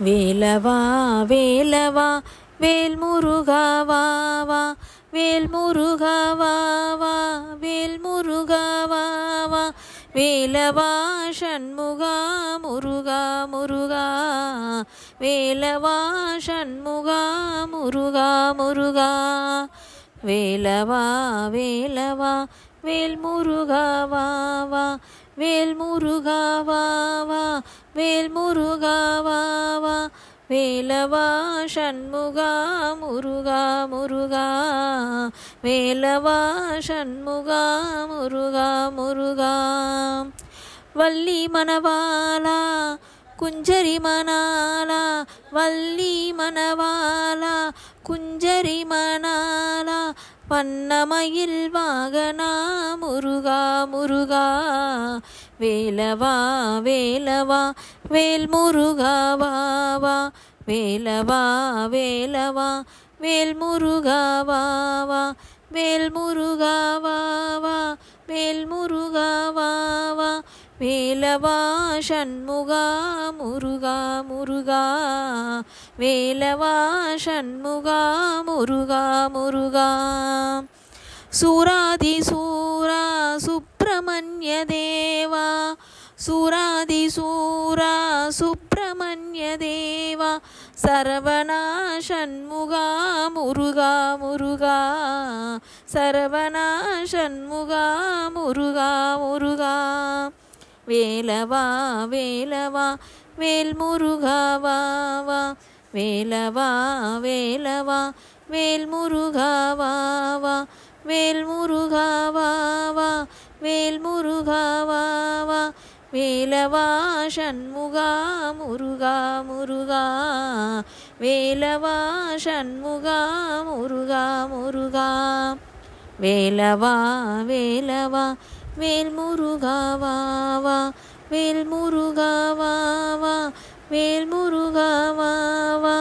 வேலவா வேலவா வேல்முருகா வா வா வேல்முருகா வா வா வேல்முருகா வா வா வேலவா சண்முகா முருகா முருகா வேலவா சண்முகா முருகா முருகா வேலவா வேலவா வேல்முருகா வா வா வேல்முருகா வா வா வேல்முருகா வா வா வேலவா சண்முகா முருகா முருகா வேலவா சண்முகா முருகா முருகா வள்ளி மணவாளா குஞ்சரி மணாலா வள்ளி மணவாளா குஞ்சரி மணாலா வண்ணமயில் வாகனா முருகா முருகா வேலவா வேலவா வேல்முருகா வா வா வேலவா வேலவா வேல்முருகா வா வா வேல்முருகா வா வா வேல்முருகா வா வா வேலவா சண்முகா முருகா முருகா வேலவா சண்முகா முருகா முருகா சூராதி சூரா சுப்பிரமணிய தேவா சூராதி சூரா சுப்பிரமணிய தேவா சரவணா சண்முகா முருகா முருகா சரவணா சண்முகா முருகா முருகா வேலவா வேலவா வேல்முருகா வா வா வேலவா வேலவா வேல்முருகா வா வா வேல்முருகா வா வா வேல்முருகா வா வா வேலவா சண்முகா முருகா முருகா வேலவா சண்முகா முருகா முருகா வேலவா வேலவா வேல்முருகா வா வா வேல்முருகா வா வா வேல்முருகா வா வா